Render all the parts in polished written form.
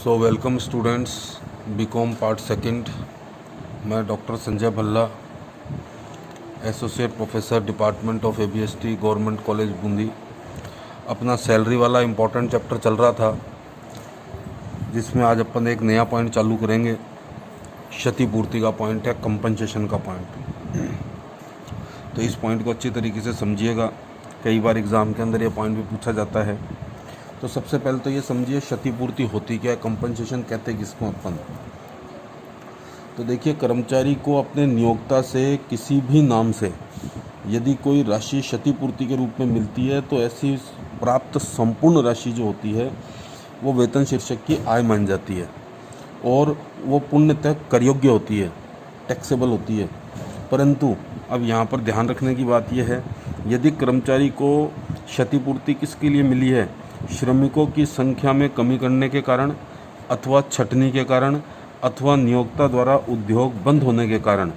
सो welcome students, BCom part second. मैं doctor Sanjay Bhalla, associate professor department of ABST, government college Bundi. अपना salary वाला important chapter चल रहा था, जिसमें आज अपन एक नया पॉइंट चालू करेंगे। क्षतिपूर्ति का पॉइंट है, कंपनसेशन का पॉइंट। तो इस पॉइंट को अच्छी तरीके से समझिएगा, कई बार एग्ज़ाम के अंदर ये पॉइंट भी पूछा जाता है। तो सबसे पहले तो ये समझिए क्षतिपूर्ति होती क्या है, कंपनसेशन कहते हैं किसको अपन। तो देखिए, कर्मचारी को अपने नियोक्ता से किसी भी नाम से यदि कोई राशि क्षतिपूर्ति के रूप में मिलती है, तो ऐसी प्राप्त संपूर्ण राशि जो होती है वो वेतन शीर्षक की आय मान जाती है और वो पूर्णतः कर योग्य होती है, टैक्सेबल होती है। परंतु अब यहाँ पर ध्यान रखने की बात यह है, यदि कर्मचारी को क्षतिपूर्ति किसके लिए मिली है, श्रमिकों की संख्या में कमी करने के कारण अथवा छटनी के कारण अथवा नियोक्ता द्वारा उद्योग बंद होने के कारण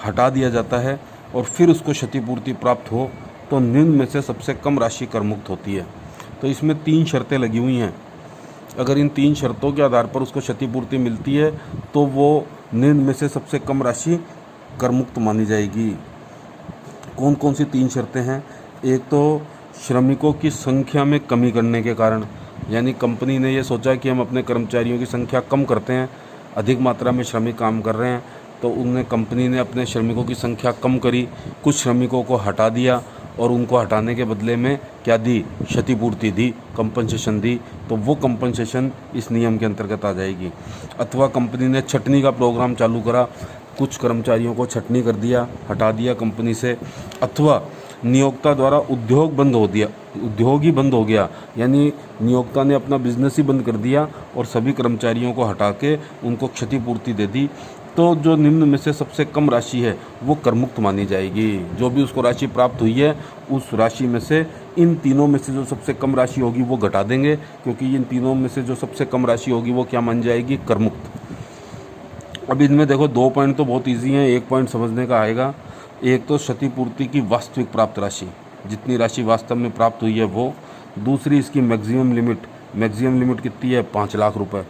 हटा दिया जाता है और फिर उसको क्षतिपूर्ति प्राप्त हो, तो निम्न में से सबसे कम राशि कर मुक्त होती है। तो इसमें 3 शर्तें लगी हुई हैं। अगर इन 3 शर्तों के आधार पर उसको क्षतिपूर्ति मिलती है तो वो निम्न में से सबसे कम राशि कर मुक्त मानी जाएगी। कौन कौन सी 3 शर्तें हैं? एक तो श्रमिकों की संख्या में कमी करने के कारण, यानी कंपनी ने ये सोचा कि हम अपने कर्मचारियों की संख्या कम करते हैं, अधिक मात्रा में श्रमिक काम कर रहे हैं, तो कंपनी ने अपने श्रमिकों की संख्या कम करी, कुछ श्रमिकों को हटा दिया और उनको हटाने के बदले में क्या दी? क्षतिपूर्ति दी, कंपनसेशन दी। तो वो कंपनसेशन इस नियम के अंतर्गत आ जाएगी। अथवा कंपनी ने छटनी का प्रोग्राम चालू करा, कुछ कर्मचारियों को छटनी कर दिया, हटा दिया कंपनी से। अथवा नियोक्ता द्वारा उद्योग ही बंद हो गया, यानी नियोक्ता ने अपना बिजनेस ही बंद कर दिया और सभी कर्मचारियों को हटा के उनको क्षतिपूर्ति दे दी। तो जो निम्न में से सबसे कम राशि है वो करमुक्त मानी जाएगी। जो भी उसको राशि प्राप्त हुई है, उस राशि में से इन तीनों में से जो सबसे कम राशि होगी वो घटा देंगे, क्योंकि इन तीनों में से जो सबसे कम राशि होगी वो क्या मान जाएगी? करमुक्त। अब इनमें देखो 2 पॉइंट तो बहुत ईजी हैं, एक पॉइंट समझने का आएगा। एक तो क्षतिपूर्ति की वास्तविक प्राप्त राशि, जितनी राशि वास्तव में प्राप्त हुई है वो। दूसरी इसकी मैक्सिमम लिमिट कितनी है? 5 लाख रुपए।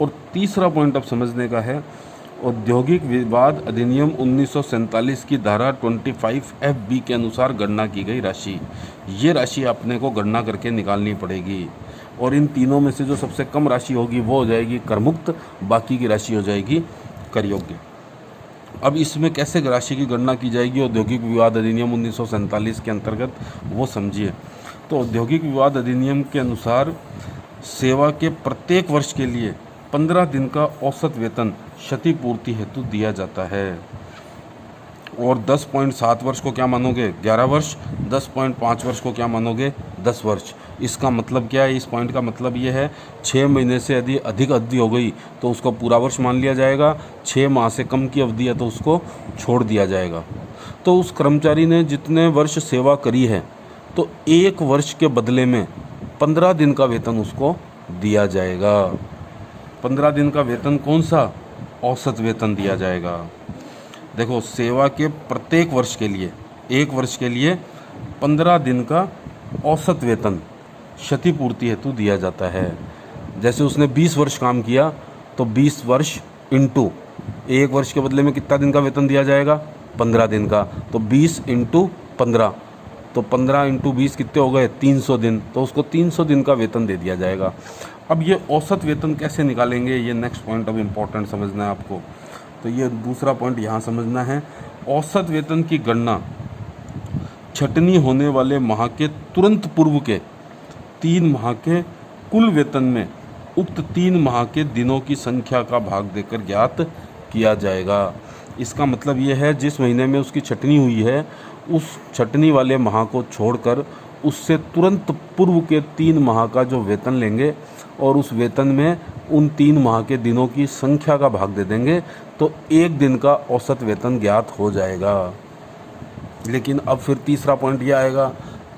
और तीसरा पॉइंट अब समझने का है, औद्योगिक विवाद अधिनियम 1947 की धारा 25FB के अनुसार गणना की गई राशि। ये राशि अपने को गणना करके निकालनी पड़ेगी और इन तीनों में से जो सबसे कम राशि होगी वो हो जाएगी करमुक्त, बाकी की राशि हो जाएगी कर योग्य। अब इसमें कैसे राशि की गणना की जाएगी औद्योगिक विवाद अधिनियम 1947 के अंतर्गत, वो समझिए। तो औद्योगिक विवाद अधिनियम के अनुसार सेवा के प्रत्येक वर्ष के लिए 15 दिन का औसत वेतन क्षतिपूर्ति हेतु दिया जाता है। और 10.7 वर्ष को क्या मानोगे? 11 वर्ष। 10.5 वर्ष को क्या मानोगे? 10 वर्ष। इसका मतलब क्या है? इस पॉइंट का मतलब ये है, 6 महीने से यदि अधिक अवधि हो गई तो उसको पूरा वर्ष मान लिया जाएगा, 6 माह से कम की अवधि है तो उसको छोड़ दिया जाएगा। तो उस कर्मचारी ने जितने वर्ष सेवा करी है, तो 1 वर्ष के बदले में 15 दिन का वेतन उसको दिया जाएगा। 15 दिन का वेतन कौन सा? औसत वेतन दिया जाएगा। देखो, सेवा के प्रत्येक वर्ष के लिए, 1 वर्ष के लिए 15 दिन का औसत वेतन क्षतिपूर्ति हेतु दिया जाता है। जैसे उसने 20 वर्ष काम किया तो 20 वर्ष इंटू 1 वर्ष के बदले में कितना दिन का वेतन दिया जाएगा? 15 दिन का। तो 20 इंटू 15, तो 15 इंटू 20 कितने हो गए? 300 दिन। तो उसको 300 दिन का वेतन दे दिया जाएगा। अब ये औसत वेतन कैसे निकालेंगे, ये नेक्स्ट पॉइंट अब इम्पोर्टेंट समझना है आपको। तो ये दूसरा पॉइंट यहाँ समझना है। औसत वेतन की गणना छटनी होने वाले माह के तुरंत पूर्व के 3 माह के कुल वेतन में उक्त 3 माह के दिनों की संख्या का भाग देकर ज्ञात किया जाएगा। इसका मतलब ये है, जिस महीने में उसकी छटनी हुई है, उस छटनी वाले माह को छोड़कर उससे तुरंत पूर्व के 3 माह का जो वेतन लेंगे और उस वेतन में उन 3 माह के दिनों की संख्या का भाग दे देंगे, तो 1 दिन का औसत वेतन ज्ञात हो जाएगा। लेकिन अब फिर तीसरा पॉइंट ये आएगा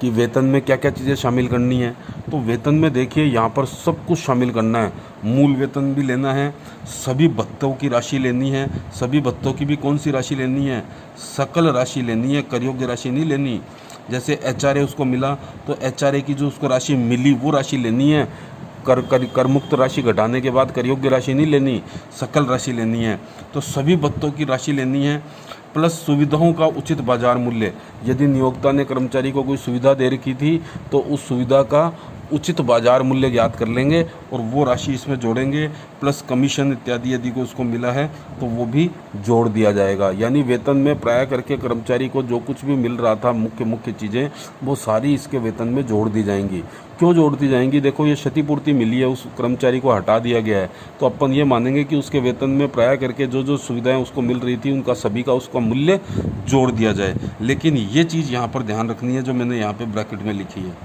कि वेतन में क्या क्या चीज़ें शामिल करनी है। तो वेतन में देखिए, यहाँ पर सब कुछ शामिल करना है। मूल वेतन भी लेना है, सभी भत्तों की राशि लेनी है। सभी भत्तों की भी कौन सी राशि लेनी है? सकल राशि लेनी है, कर योग्य राशि नहीं लेनी। जैसे एचआरए उसको मिला तो एचआरए की जो उसको राशि मिली वो राशि लेनी है। कर मुक्त राशि घटाने के बाद कर योग्य राशि नहीं लेनी, सकल राशि लेनी है। तो सभी भत्तों की राशि लेनी है प्लस सुविधाओं का उचित बाजार मूल्य। यदि नियोक्ता ने कर्मचारी को कोई सुविधा दे रखी थी तो उस सुविधा का उचित बाजार मूल्य ज्ञात कर लेंगे और वो राशि इसमें जोड़ेंगे, प्लस कमीशन इत्यादि यदि को उसको मिला है तो वो भी जोड़ दिया जाएगा। यानी वेतन में प्राय करके कर्मचारी को जो कुछ भी मिल रहा था मुख्य चीज़ें वो सारी इसके वेतन में जोड़ दी जाएंगी। क्यों जोड़ दी जाएंगी? देखो, ये क्षतिपूर्ति मिली है, उस कर्मचारी को हटा दिया गया है, तो अपन ये मानेंगे कि उसके वेतन में प्राय करके जो जो सुविधाएं उसको मिल रही थी उनका सभी का उसका मूल्य जोड़ दिया जाए। लेकिन ये चीज़ यहाँ पर ध्यान रखनी है जो मैंने यहाँ पे ब्रैकेट में लिखी है।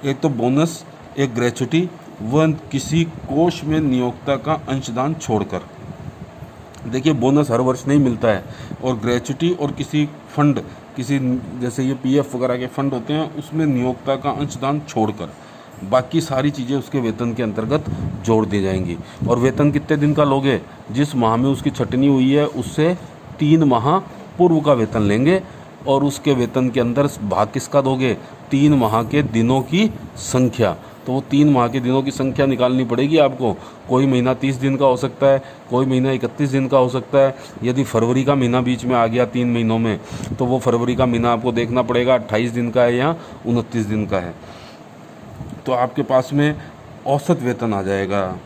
एक तो बोनस, एक ग्रेच्युटी, व किसी कोष में नियोक्ता का अंशदान छोड़कर। देखिए, बोनस हर वर्ष नहीं मिलता है और ग्रेच्युटी और किसी फंड, किसी जैसे ये पीएफ वगैरह के फंड होते हैं उसमें नियोक्ता का अंशदान छोड़कर बाकी सारी चीज़ें उसके वेतन के अंतर्गत जोड़ दी जाएंगी। और वेतन कितने दिन का लोगे? जिस माह में उसकी छटनी हुई है उससे 3 माह पूर्व का वेतन लेंगे और उसके वेतन के अंदर भाग किसका दोगे? 3 माह के दिनों की संख्या। तो वो 3 माह के दिनों की संख्या निकालनी पड़ेगी आपको। कोई महीना 30 दिन का हो सकता है, कोई महीना 31 दिन का हो सकता है। यदि फरवरी का महीना बीच में आ गया 3 महीनों में तो वो फरवरी का महीना आपको देखना पड़ेगा 28 दिन का है या 29 दिन का है। तो आपके पास में औसत वेतन आ जाएगा।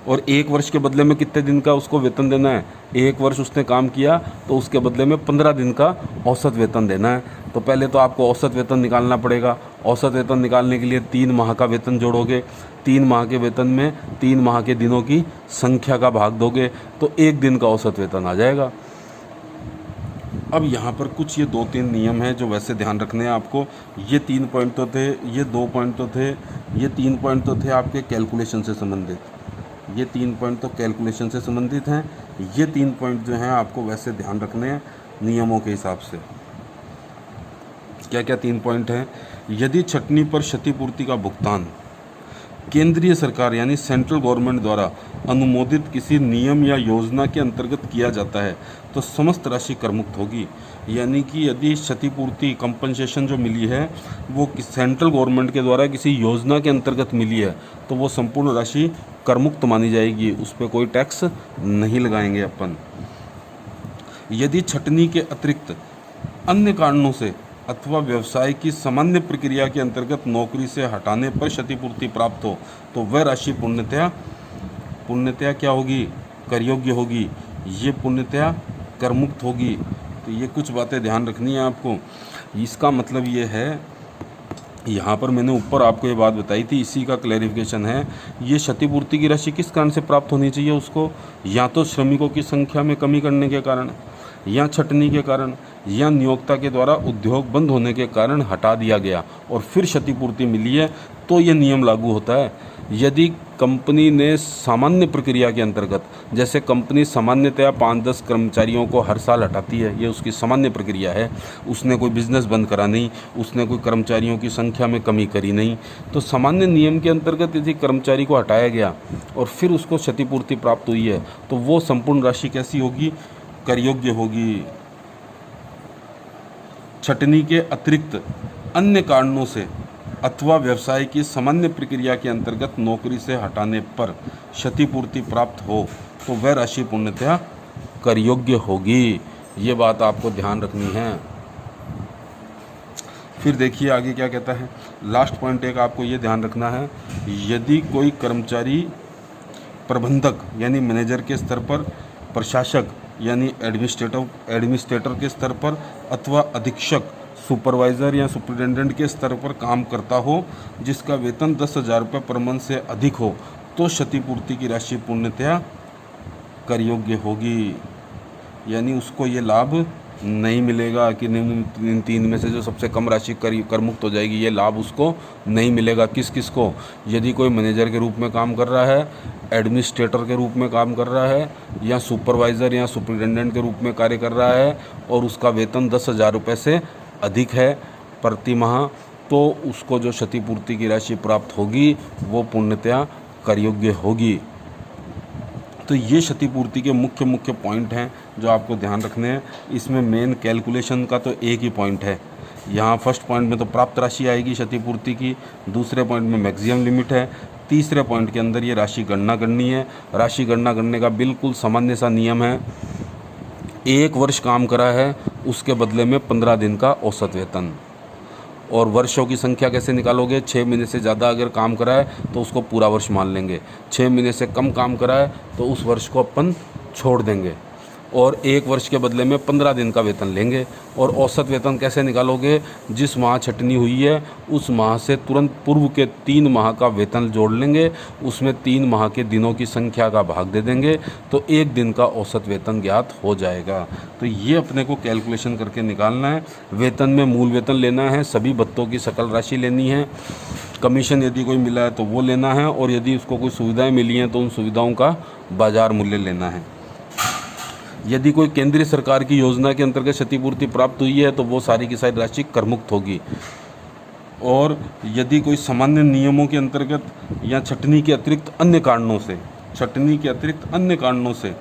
और 1 वर्ष के बदले में कितने दिन का उसको वेतन देना है? 1 वर्ष उसने काम किया तो उसके बदले में 15 दिन का औसत वेतन देना है। तो पहले तो आपको औसत वेतन निकालना पड़ेगा। औसत वेतन निकालने के लिए 3 माह का वेतन जोड़ोगे, 3 माह के वेतन में 3 माह के दिनों की संख्या का भाग दोगे तो 1 दिन का औसत वेतन आ जाएगा। अब यहाँ पर कुछ ये 2-3 नियम हैं जो वैसे ध्यान रखने हैं आपको। ये 3 पॉइंट तो थे, ये 2 पॉइंट तो थे, ये 3 पॉइंट तो थे आपके कैलकुलेशन से संबंधित। ये 3 पॉइंट तो कैलकुलेशन से संबंधित हैं। ये 3 पॉइंट जो हैं आपको वैसे ध्यान रखने हैं नियमों के हिसाब से। क्या क्या 3 पॉइंट हैं? यदि छटनी पर क्षतिपूर्ति का भुगतान केंद्रीय सरकार यानी सेंट्रल गवर्नमेंट द्वारा अनुमोदित किसी नियम या योजना के अंतर्गत किया जाता है तो समस्त राशि करमुक्त होगी। यानी कि यदि क्षतिपूर्ति कंपनसेशन जो मिली है वो सेंट्रल गवर्नमेंट के द्वारा किसी योजना के अंतर्गत मिली है तो वो संपूर्ण राशि करमुक्त मानी जाएगी, उस पर कोई टैक्स नहीं लगाएंगे अपन। यदि छटनी के अतिरिक्त अन्य कारणों से अथवा व्यवसाय की सामान्य प्रक्रिया के अंतर्गत नौकरी से हटाने पर क्षतिपूर्ति प्राप्त हो तो वह राशि पूर्णतया क्या होगी? कर योग्य होगी। ये पूर्णतया करमुक्त होगी। तो ये कुछ बातें ध्यान रखनी है आपको। इसका मतलब ये है, यहाँ पर मैंने ऊपर आपको ये बात बताई थी, इसी का क्लैरिफिकेशन है। ये क्षतिपूर्ति की राशि किस कारण से प्राप्त होनी चाहिए उसको? या तो श्रमिकों की संख्या में कमी करने के कारण, या छटनी के कारण, या नियोक्ता के द्वारा उद्योग बंद होने के कारण हटा दिया गया और फिर क्षतिपूर्ति मिली है तो ये नियम लागू होता है। यदि कंपनी ने सामान्य प्रक्रिया के अंतर्गत, जैसे कंपनी सामान्यतया 5-10 कर्मचारियों को हर साल हटाती है, ये उसकी सामान्य प्रक्रिया है, उसने कोई बिजनेस बंद करा नहीं, उसने कोई कर्मचारियों की संख्या में कमी करी नहीं, तो सामान्य नियम के अंतर्गत यदि कर्मचारी को हटाया गया और फिर उसको क्षतिपूर्ति प्राप्त हुई है तो वो संपूर्ण राशि कैसी होगी? कर योग्य होगी। छटनी के अतिरिक्त अन्य कारणों से अथवा व्यवसाय की सामान्य प्रक्रिया के अंतर्गत नौकरी से हटाने पर क्षतिपूर्ति प्राप्त हो तो वह राशि पूर्णतया कर योग्य होगी। ये बात आपको ध्यान रखनी है। फिर देखिए आगे क्या कहता है। लास्ट पॉइंट एक आपको ये ध्यान रखना है, यदि कोई कर्मचारी प्रबंधक यानी मैनेजर के स्तर पर, प्रशासक यानी एडमिनिस्ट्रेटर के स्तर पर अथवा अधीक्षक, सुपरवाइज़र या सुपरिटेंडेंट के स्तर पर काम करता हो जिसका वेतन 10,000 रुपये पर मंथ से अधिक हो तो क्षतिपूर्ति की राशि पूर्णतया कर योग्य होगी। यानी उसको ये लाभ नहीं मिलेगा कि इन 3 में से जो सबसे कम राशि कर मुक्त हो जाएगी, ये लाभ उसको नहीं मिलेगा। किस किस को? यदि कोई मैनेजर के रूप में काम कर रहा है, एडमिनिस्ट्रेटर के रूप में काम कर रहा है, या सुपरवाइज़र या सुपरिटेंडेंट के रूप में कार्य कर रहा है और उसका वेतन 10,000 रुपये से अधिक है प्रति माह, तो उसको जो क्षतिपूर्ति की राशि प्राप्त होगी वो पूर्णतया कर योग्य होगी। तो ये क्षतिपूर्ति के मुख्य पॉइंट हैं जो आपको ध्यान रखने हैं। इसमें मेन कैलकुलेशन का तो एक ही पॉइंट है, यहाँ फर्स्ट पॉइंट में तो प्राप्त राशि आएगी क्षतिपूर्ति की, दूसरे पॉइंट में मैक्सिमम लिमिट है, तीसरे पॉइंट के अंदर ये राशि गणना करनी है। राशि गणना करने का बिल्कुल सामान्य सा नियम है, 1 वर्ष काम करा है उसके बदले में 15 दिन का औसत वेतन। और वर्षों की संख्या कैसे निकालोगे, 6 महीने से ज़्यादा अगर काम करा है तो उसको पूरा वर्ष मान लेंगे, 6 महीने से कम काम करा है तो उस वर्ष को अपन छोड़ देंगे और 1 वर्ष के बदले में 15 दिन का वेतन लेंगे। और औसत वेतन कैसे निकालोगे, जिस माह छटनी हुई है उस माह से तुरंत पूर्व के 3 माह का वेतन जोड़ लेंगे, उसमें 3 माह के दिनों की संख्या का भाग दे देंगे तो 1 दिन का औसत वेतन ज्ञात हो जाएगा। तो ये अपने को कैलकुलेशन करके निकालना है। वेतन में मूल वेतन लेना है, सभी भत्तों की सकल राशि लेनी है, कमीशन यदि कोई मिला है तो वो लेना है, और यदि उसको कोई सुविधाएँ मिली हैं तो उन सुविधाओं का बाजार मूल्य लेना है। यदि कोई केंद्रीय सरकार की योजना के अंतर्गत क्षतिपूर्ति प्राप्त हुई है तो वो सारी की सारी राशि करमुक्त होगी। और यदि कोई सामान्य नियमों के अंतर्गत या छटनी के अतिरिक्त अन्य कारणों से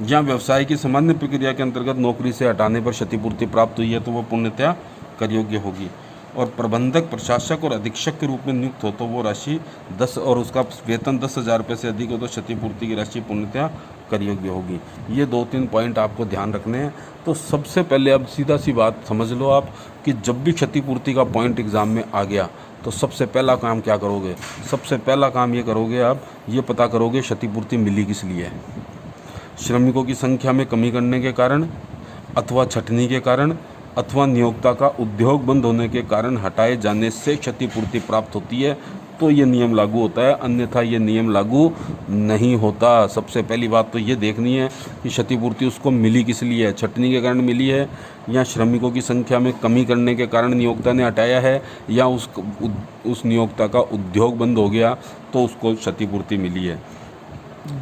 या व्यवसाय की सामान्य प्रक्रिया के अंतर्गत नौकरी से हटाने पर क्षतिपूर्ति प्राप्त हुई है तो वो पूर्णतया कर योग्य होगी। और प्रबंधक, प्रशासक और अधीक्षक के रूप में नियुक्त हो तो वो राशि 10 और उसका वेतन 10,000 रुपये से अधिक हो तो क्षतिपूर्ति की राशि पूर्णतया कर योग्य होगी। ये 2-3 पॉइंट आपको ध्यान रखने हैं। तो सबसे पहले अब सीधा सी बात समझ लो आप कि जब भी क्षतिपूर्ति का पॉइंट एग्ज़ाम में आ गया तो सबसे पहला काम क्या करोगे, सबसे पहला काम ये करोगे, आप ये पता करोगे क्षतिपूर्ति मिली किस लिए है। श्रमिकों की संख्या में कमी करने के कारण, अथवा छटनी के कारण, अथवा नियोक्ता का उद्योग बंद होने के कारण हटाए जाने से क्षतिपूर्ति प्राप्त होती है तो ये नियम लागू होता है, अन्यथा ये नियम लागू नहीं होता। सबसे पहली बात तो ये देखनी है कि क्षतिपूर्ति उसको मिली किस लिए है, छटनी के कारण मिली है या श्रमिकों की संख्या में कमी करने के कारण नियोक्ता ने हटाया है या उस नियोक्ता का उद्योग बंद हो गया तो उसको क्षतिपूर्ति मिली है।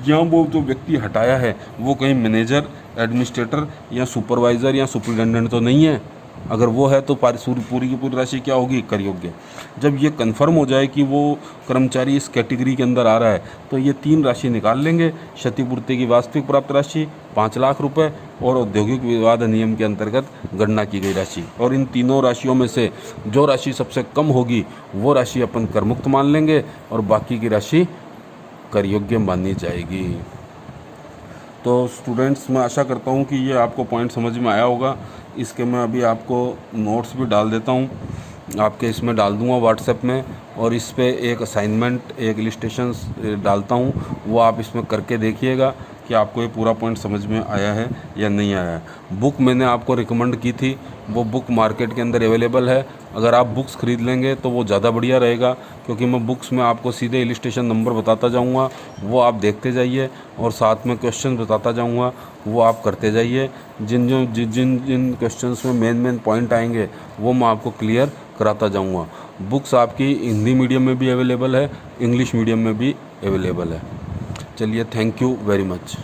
या वो जो व्यक्ति हटाया है वो कहीं मैनेजर, एडमिनिस्ट्रेटर या सुपरवाइज़र या सुपरिटेंडेंट तो नहीं है। अगर वो है तो पूरी की पूरी राशि क्या होगी, कर योग्य। जब ये कंफर्म हो जाए कि वो कर्मचारी इस कैटेगरी के अंदर आ रहा है तो ये 3 राशि निकाल लेंगे, क्षतिपूर्ति की वास्तविक प्राप्त राशि 5 लाख रुपए और औद्योगिक विवाद अधिनियम के अंतर्गत गणना की गई राशि। और इन तीनों राशियों में से जो राशि सबसे कम होगी वो राशि अपन कर मुक्त मान लेंगे और बाकी की राशि कर योग्य मानी जाएगी। तो स्टूडेंट्स, मैं आशा करता हूँ कि ये आपको पॉइंट समझ में आया होगा। इसके मैं अभी आपको नोट्स भी डाल देता हूँ, आपके इसमें डाल दूँगा व्हाट्सएप में, और इस पे एक असाइनमेंट, एक इलस्ट्रेशन डालता हूँ, वो आप इसमें करके देखिएगा कि आपको ये पूरा पॉइंट समझ में आया है या नहीं आया है। बुक मैंने आपको रिकमेंड की थी, वो बुक मार्केट के अंदर अवेलेबल है। अगर आप बुक्स ख़रीद लेंगे तो वो ज़्यादा बढ़िया रहेगा, क्योंकि मैं बुक्स में आपको सीधे इलस्ट्रेशन नंबर बताता जाऊंगा, वो आप देखते जाइए और साथ में क्वेश्चन बताता जाऊंगा, वो आप करते जाइए। जिन क्वेश्चंस में मेन पॉइंट आएंगे वो मैं आपको क्लियर कराता जाऊँगा। बुक्स आपकी हिंदी मीडियम में भी अवेलेबल है, इंग्लिश मीडियम में भी अवेलेबल है। चलिए, थैंक यू वेरी मच।